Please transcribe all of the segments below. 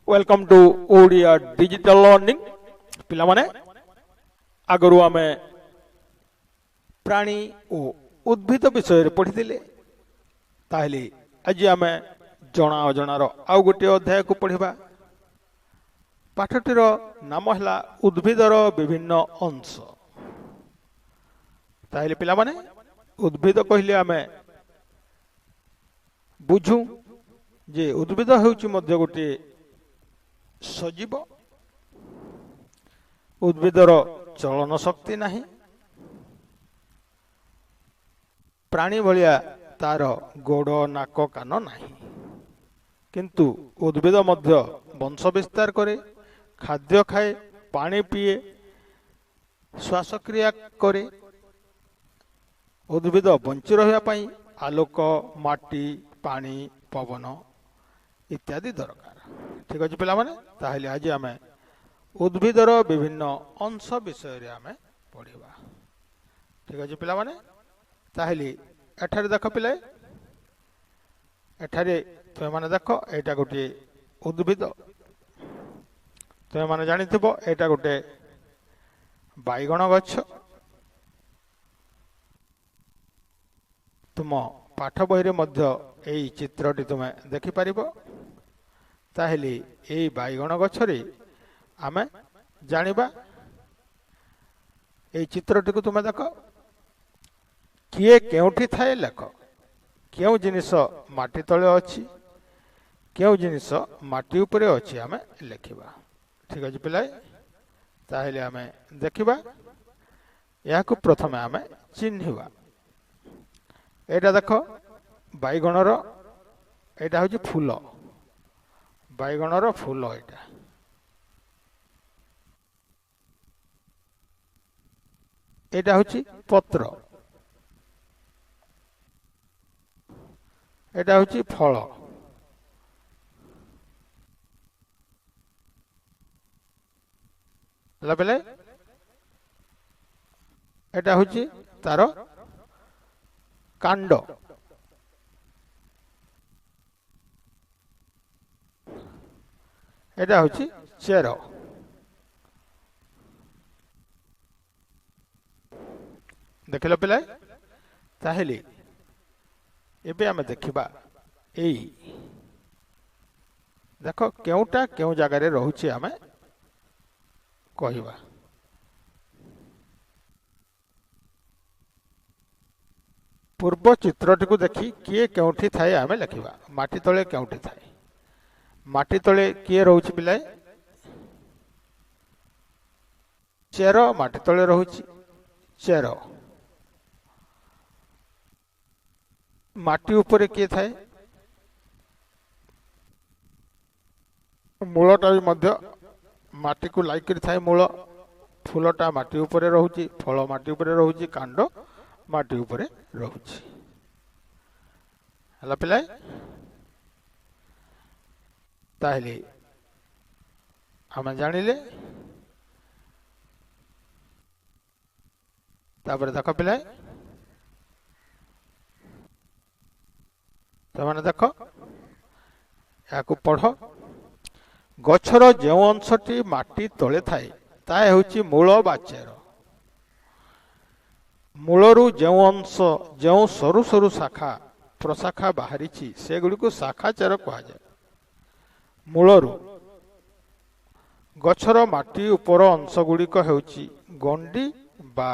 Welcome to Odia digital learning पिला माने आगरू आमे प्राणी और उद्भिद विषय रे पढ़िथिले ताहले आज आमे जणा अजणार आउ गोटे अध्याय को पढ़िबा। पाठटीर नाम हला उद्भिदर विभिन्न अंश। ताहले पिला माने उद्भिद कहले आमे बुझू जे उद्भिद हेउची मध्य गोटे सजीव। उद्भिदर चलन शक्ति नहीं, प्राणी भलिया तार गोड़ नाक कान नहीं, किंतु उद्भिद मध्य वंश विस्तार करे, खाद्य खाए, पानी पिए, श्वासक्रिया करे। उद्भिद बंची रहिया पई आलोक, माटी, पानी, पवन इत्यादि दरकार। ठीक अच्छे पिला माने ताहले आज आमे उद्भिदर विभिन्न अंश विषय रे आमे पढ़िबा। ठीक अच्छे पिला माने ताहले एठारे देख पिले, एठारे तुम माने देख एटा गोटे उद्भिद। तुम माने जानिथिबो एटा गोटे बाइगण गछ। तुम पाठ बही रे मध्य एई चित्रटी तुमे देखि परिबो। ताहले एई बाइगण गछरे आमे जानिबा। एई चित्रटी को तुमे देख, किए केउठी थाए लेख, केउ जिनिस माटी तळे अछि, केउ जिनिस माटी उपरे अछि आमे लेखिबा। ठीक अछि पिलाए, ताहले आमे देखिबा। याकु प्रथमे आमे चिन्हिबा। एटा देख बाइगणर एटा होछि फूल, बाइगणर फूल एटा। एटा होछि पत्र, एटा होछि फल। बेले एटा होछि तार कांड। एटा होछि चेर। देखिल पिला, ताहले एबे आमे देखिबा एई देख केउटा केउ जगह रे रहुछि आमे कहिबा। पूर्व चित्रटी को देखि किए केउठी थाए आमे लिखिबा। माटी तळे केउठी थाए, माटी तळे किए रहउछि पिलाए, चेर माटी तळे रहउछि। चेर माटी उपरे किए थाए, मूलटा मध्य माटी को लाइक करि थाए। मूल फूलटा माटी उपरे रहउछि, फल माटी उपरे रहउछि, कांड माटी उपरे रहउछि। हला पिलाए, ताहले आमे जानिले। तापर देख पिलाए, तमाने देख याकु पढ़। गछर जेउ अंशटी माटी तळे थाए ता हेउछि मूल बा चेर। मूलरू जेउ अंश, जेउ सरु सरु शाखा प्रशाखा बाहरिछि से गुडी को शाखा चेर कहा जाय। मूलरू गछर माटी उपर अंश गुडीक हेउछि गंडी बा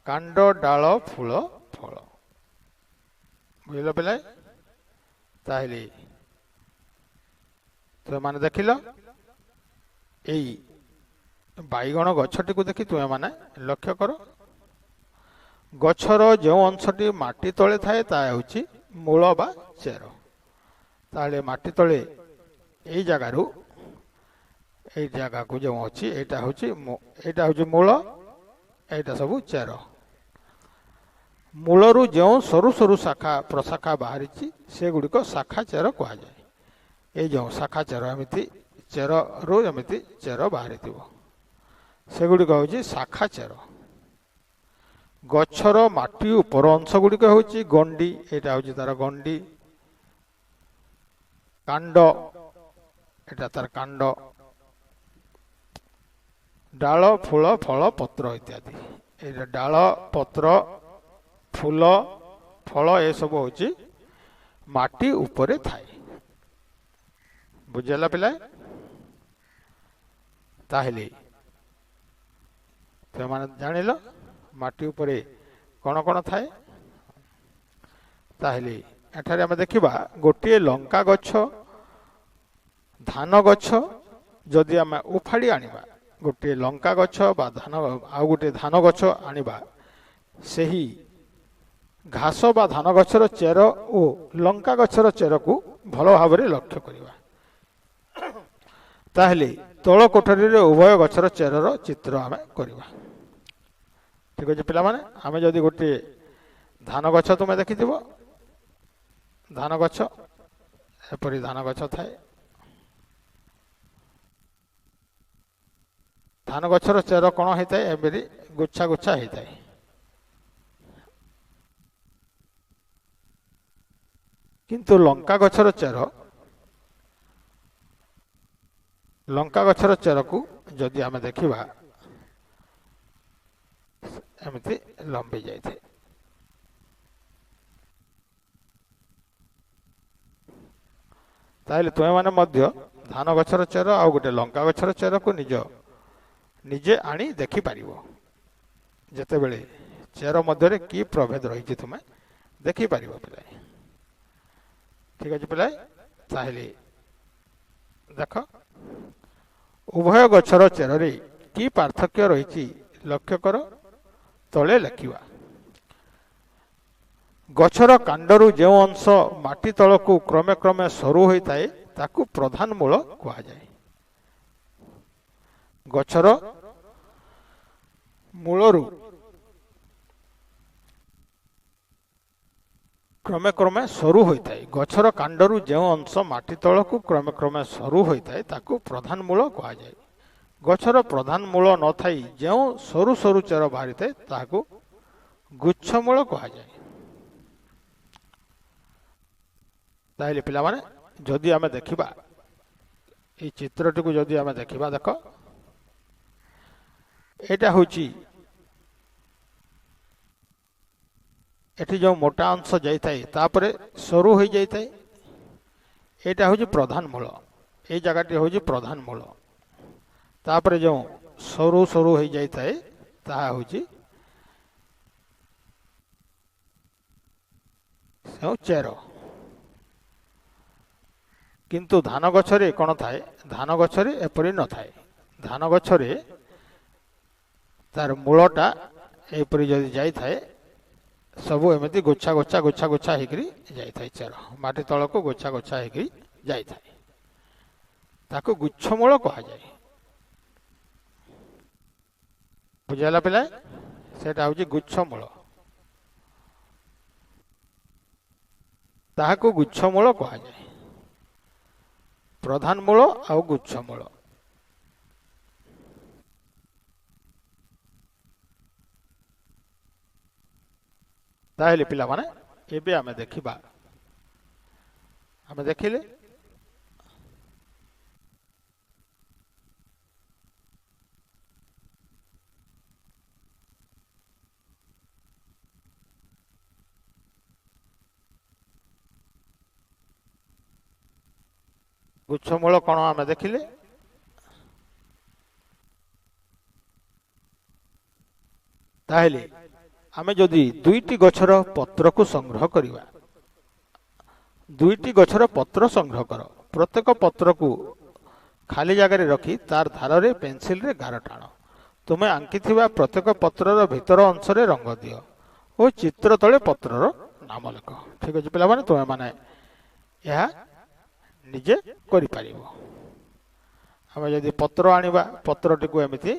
कांड, डाल, फूल, फल। बुझिल पिलाए, ताहले तुम माने देखिल एई बाइगण गछटी को देखि तुम माने लक्ष्य कर। गछर जो अंशटी माटी तळे थाए ता हेउछि मूल बा चेर। ताहले माटी तळे एई जगारू एई जगह को जो अछि एटा होछि मूल, एटा सब चेर। मूलरू जो सरु सरु शाखा प्रशाखा बाहरिछि से गुडिक शाखा चेर कहा जाय। ए जो शाखा चेर एमिति चेर रो एमिति चेर बाहरिथिबो से गुडिक होछि शाखा चेर। गछर माटी उपर अंश गुडिक होछि गंडी, एटा होछि तार गंडी। कांड এটা তার কাণ্ড, ডাଳ ଫୁଲ ଫଳ ପତ୍ର ଇତ୍ୟାଦି। ଏଇଟା ଡାଳ ପତ୍ର ଫୁଲ ଫଳ ଏସବୁ ହେଉଛି ମାଟି ଉପରେ ଥାଏ। ବୁଝିଲା ପିଲା? ତାହେଲେ ତୁମେମାନେ ଜାଣିଲ ମାଟି ଉପରେ କ'ଣ କ'ଣ ଥାଏ। ତାହେଲେ ଏଠାରେ ଆମେ ଦେଖିବା ଗୋଟିଏ ଲଙ୍କା ଗଛ, ଧାନ ଗଛ ଯଦି ଆମେ ଉଫାଡ଼ି ଆଣିବା, ଗୋଟିଏ ଲଙ୍କା ଗଛ ବା ଧାନ ଆଉ ଗୋଟିଏ ଧାନ ଗଛ ଆଣିବା, ସେହି ଘାସ ବା ଧାନ ଗଛର ଚେର ଓ ଲଙ୍କା ଗଛର ଚେରକୁ ଭଲ ଭାବରେ ଲକ୍ଷ୍ୟ କରିବା, ତାହେଲେ ତଳ କୋଠରୀରେ ଉଭୟ ଗଛର ଚେରର ଚିତ୍ର ଆମେ କରିବା। ଠିକ ଅଛି ପିଲାମାନେ? ଆମେ ଯଦି ଗୋଟିଏ ଧାନ ଗଛ ତୁମେ ଦେଖିଥିବ, ଧାନ ଗଛ ଏପରି ଧାନ ଗଛ ଥାଏ। ଧାନ ଗଛର ଚେର କ'ଣ ହେଇଥାଏ? ଏମିତି ଗୁଚ୍ଛା ଗୁଚ୍ଛା ହେଇଥାଏ। କିନ୍ତୁ ଲଙ୍କା ଗଛର ଚେରକୁ ଯଦି ଆମେ ଦେଖିବା, ଏମିତି ଲମ୍ବି ଯାଇଥାଏ। ତାହେଲେ ତୁମେମାନେ ମଧ୍ୟ ଧାନ ଗଛର ଚେର ଆଉ ଗୋଟେ ଲଙ୍କା ଗଛର ଚେରକୁ ନିଜେ ଆଣି ଦେଖିପାରିବ। ଯେତେବେଳେ ଚେର ମଧ୍ୟରେ କି ପ୍ରଭେଦ ରହିଛି ତୁମେ ଦେଖିପାରିବ ପିଲାଏ। ଠିକ ଅଛି ପିଲାଏ? ତାହେଲେ ଦେଖ, ଉଭୟ ଗଛର ଚେରରେ କି ପାର୍ଥକ୍ୟ ରହିଛି ଲକ୍ଷ୍ୟ କର। ତଳେ ଲେଖିବା, ଗଛର କାଣ୍ଡରୁ ଯେଉଁ ଅଂଶ ମାଟି ତଳକୁ କ୍ରମେ କ୍ରମେ ସରୁ ହୋଇଥାଏ ତାକୁ ପ୍ରଧାନ ମୂଳ କୁହାଯାଏ। ଗଛର ମୂଳରୁ କ୍ରମେ କ୍ରମେ ସରୁ ହୋଇଥାଏ, ଗଛର କାଣ୍ଡରୁ ଯେଉଁ ଅଂଶ ମାଟି ତଳକୁ କ୍ରମେ କ୍ରମେ ସରୁ ହୋଇଥାଏ ତାକୁ ପ୍ରଧାନ ମୂଳ କୁହାଯାଏ। ଗଛର ପ୍ରଧାନ ମୂଳ ନଥାଇ ଯେଉଁ ସରୁ ସରୁ ଚେର ବାହାରିଥାଏ ତାହାକୁ ଗୁଚ୍ଛ ମୂଳ କୁହାଯାଏ। ତାହେଲେ ପିଲାମାନେ ଯଦି ଆମେ ଦେଖିବା এই ଚିତ୍ରଟିକୁ ଯଦି ଆମେ ଦେଖିବା, ଦେଖ ଏଇଟା ହେଉଛି ଏଠି ଯେଉଁ ମୋଟା ଅଂଶ ଯାଇଥାଏ ତାପରେ ସରୁ ହୋଇଯାଇଥାଏ, ଏଇଟା ହେଉଛି ପ୍ରଧାନ ମୂଳ। ଏଇ ଜାଗାଟି ହେଉଛି ପ୍ରଧାନ ମୂଳ। ତାପରେ ଯେଉଁ ସରୁ ସରୁ ହୋଇଯାଇଥାଏ ତାହା ହେଉଛି ଚେର। କିନ୍ତୁ ଧାନ ଗଛରେ କ'ଣ ଥାଏ? ଧାନ ଗଛରେ ଏପରି ନଥାଏ। ଧାନ ଗଛରେ ତାର ମୂଳଟା ଏପରି ଯଦି ଯାଇଥାଏ, ସବୁ ଏମିତି ଗୋଛା ଗୋଛା ଗୋଛା ଗୋଛା ହେଇକରି ଯାଇଥାଏ। ଚେର ମାଟି ତଳକୁ ଗୋଛା ଗୋଛା ହେଇକରି ଯାଇଥାଏ, ତାକୁ ଗୁଚ୍ଛ ମୂଳ କୁହାଯାଏ। ବୁଝିଲା ପିଲା? ସେଇଟା ହେଉଛି ଗୁଚ୍ଛ ମୂଳ, ତାହାକୁ ଗୁଚ୍ଛ ମୂଳ କୁହାଯାଏ। ପ୍ରଧାନ ମୂଳ ଆଉ ଗୁଚ୍ଛ ମୂଳ। ତାହେଲେ ପିଲାମାନେ ଏବେ ଆମେ ଦେଖିବା, ଆମେ ଦେଖିଲେ ଗୁଚ୍ଛ ମୂଳ କ'ଣ ଆମେ ଦେଖିଲେ। ତାହେଲେ ଆମେ ଯଦି ଦୁଇଟି ଗଛର ପତ୍ରକୁ ସଂଗ୍ରହ କରିବା, ଦୁଇଟି ଗଛର ପତ୍ର ସଂଗ୍ରହ କର, ପ୍ରତ୍ୟେକ ପତ୍ରକୁ ଖାଲି ଜାଗାରେ ରଖି ତାର ଧାରରେ ପେନସିଲରେ ଗାର ଟାଣ। ତୁମେ ଆଙ୍କିଥିବା ପ୍ରତ୍ୟେକ ପତ୍ରର ଭିତର ଅଂଶରେ ରଙ୍ଗ ଦିଅ ଓ ଚିତ୍ର ତଳେ ପତ୍ରର ନାମ ଲେଖ। ଠିକ ଅଛି ପିଲାମାନେ? ତୁମେମାନେ ଏହା ନିଜେ କରିପାରିବ। ଆମେ ଯଦି ପତ୍ର ଆଣିବା, ପତ୍ରଟିକୁ ଏମିତି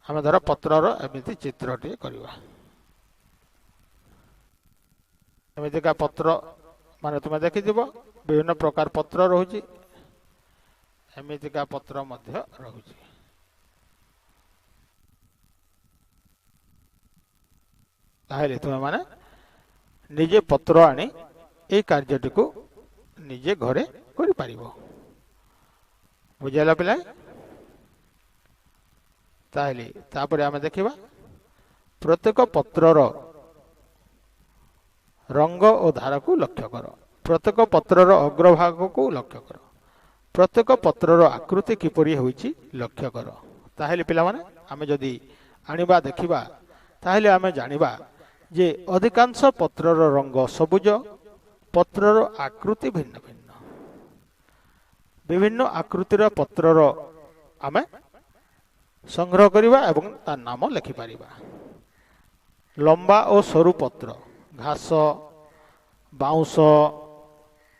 ଆମେ ଧର ପତ୍ରର ଏମିତି ଚିତ୍ରଟିଏ କରିବା। ଏମିତିକା ପତ୍ର ମାନେ ତୁମେ ଦେଖିଥିବ ବିଭିନ୍ନ ପ୍ରକାର ପତ୍ର ରହୁଛି, ଏମିତିକା ପତ୍ର ମଧ୍ୟ ରହୁଛି। ତାହେଲେ ତୁମେମାନେ ନିଜେ ପତ୍ର ଆଣି ଏହି କାର୍ଯ୍ୟଟିକୁ ନିଜେ ଘରେ କରିପାରିବ। बुझेगा पिला ताहले तापर आमे देखिबा प्रत्येक पत्रर रंग और धारा को लक्ष्य कर प्रत्येक पत्रर अग्रभाग को लक्ष्य कर प्रत्येक पत्रर आकृति किपरि होइछि लक्ष्य कर ताहले पिला माने आमे जदी आनिबा देखिबा ताहले आमे जानिबा जे अधिकांश पत्रर रंग सबुज पत्रर आकृति भिन्न भिन्न विभिन्न आकृतिर पत्रर आमे संग्रह करिबा एवं ता नाम लिखि पारिबा लंबा और सरू पत्र घास बाउंस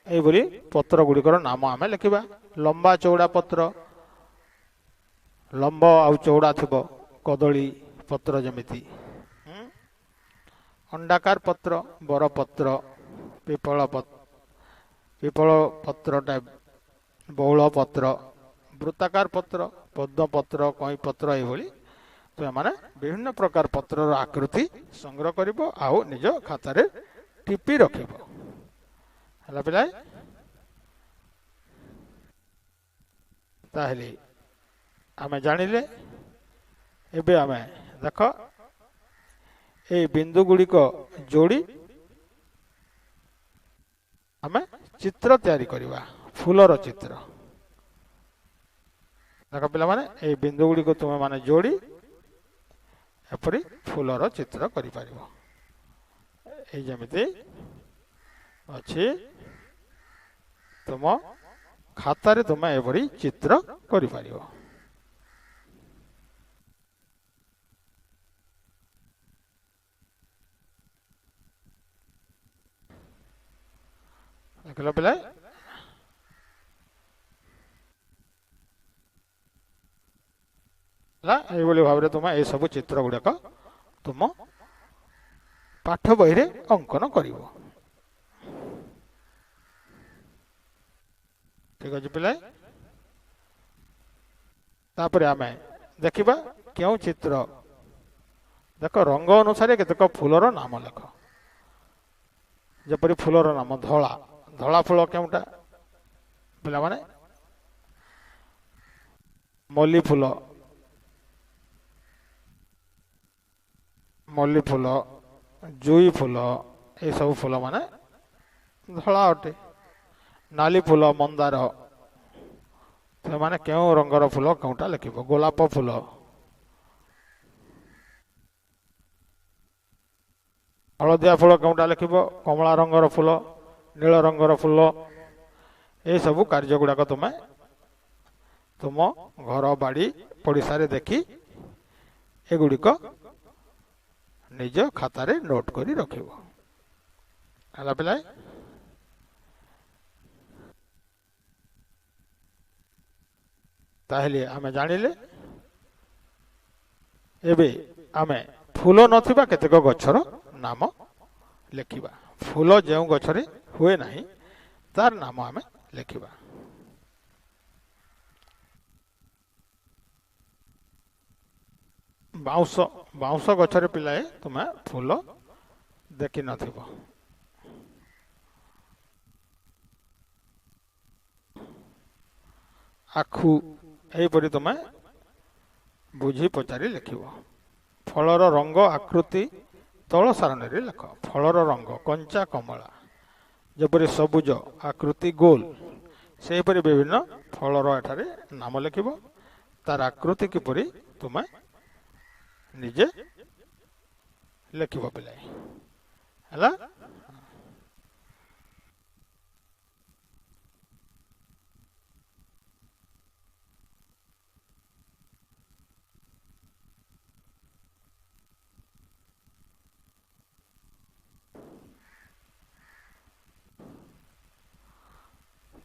एभली पत्र गुड़िकर नाम आमे लिखिबा लंबा चौड़ा पत्र लंब आउ चौड़ा थिबो कदली पत्र जमिति अंडाकार पत्र बर पत्र पिपल पत्र टाइप बहुल पत्र वृत्ताकार पत्र पद्म पत्र कई पत्र एभली तो माने विभिन्न प्रकार पत्र आकृति संग्रह करिबो आउ निज खाता रे टिपी रखिबो हला पिलाय ताहले आमे जानिले एबे आमे देख ए बिंदु गुड़ी को जोड़ी आमे चित्र तैयारी करिबा फूलर चित्र देख पिला माने ए बिंदु गुड़ी को तुम माने जोड़ी एपरी फूलर चित्र करि पारिबो ए जेमिति अछि तुम खाता रे तुम एपरी चित्र करि पारिबो देखला पिला ये भाव तुम ये सब चित्र गुड़ाक तुम पाठ बही रे अंकन कर ठीक अच्छे पिला तापर आम देखा क्यों चित्र देख रंग अनुसार केतक फूलर नाम लेख जपरी फूलर नाम धला धला फूल केउटा पिला माने मल्ली फूल मल्ली फूल जुई फूल ये सब फूल माने धला अटे नाली फूल मंदार तो माने क्यों रंगर फूल कौटा लिखिब गोलाप फूल हलदिया फूल कौटा लिखिब कमला रंगर फूल नील रंगर फूल ये सब कार्य गुड़ाक तुम्हें तुम घर बाड़ी पड़िशा रे देखी एगुड़िक निज खाता रे नोट करी रखिब हला पिला ताहले आमे जानिले एबे आमे फूल नथिबा केतेक गछर नाम लिखिबा फूल जेउ गछरे हुए नाही तार नाम आमे लिखिबा बाउंस बाउंस गछरे पिलाए तुमे फूल देखि नथिबो आखु एपरी तुमे बुझी पचारि लिखिब फलर रंग आकृति तल सारणी रे लिख फलर रंग कंचा कमला जपरी सबुज आकृति गोल सेपरी विभिन्न फलर एठारे नाम लिखिब तार आकृति किपरि तुमे निजे लिखिब पिलाए हला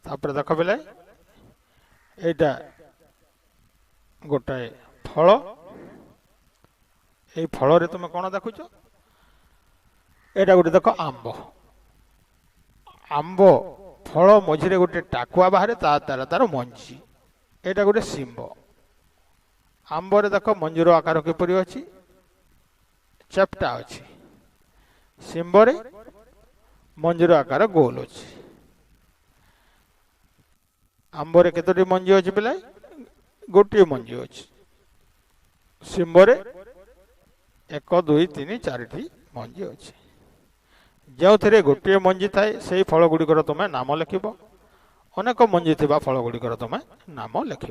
तापर देख पिला एटा गोटाए फल ये फल रे तुम कौन देखुच एटा गोटे देख आंब आंब फल मझिरे गोटे टाकुआ बाहर तार तार मंजी एटा गोटे शिंब आंब रे देख मंजीर आकार किपरि अछि चेप्टा अछि शिंब रे मंजीर आकार गोल अछि आंबरे केतोटी मंजी अच्छी पिलाई गोटे मंजी अच्छी शिंबरे 1 2 3 4 मंजी अच्छी जो थे गोटे मंजी थाए से फल गुड़िकर तुम नाम लिख अनेक मंजी थी फल गुड़िकर तुम नाम लिख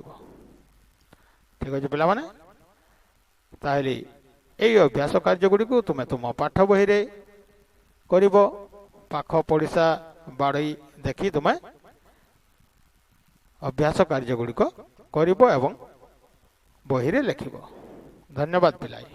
ठीक अच्छे पिला माने ताहले यही अभ्यास कार्य गुड़ी को तुम तुम पाठ बही रे करिबो पाख पड़िशा बाड़ी देखी तुम अभ्यास कार्य गुड़ी को करिबो एवं बही रे लिखिबो। धन्यवाद पिलाई।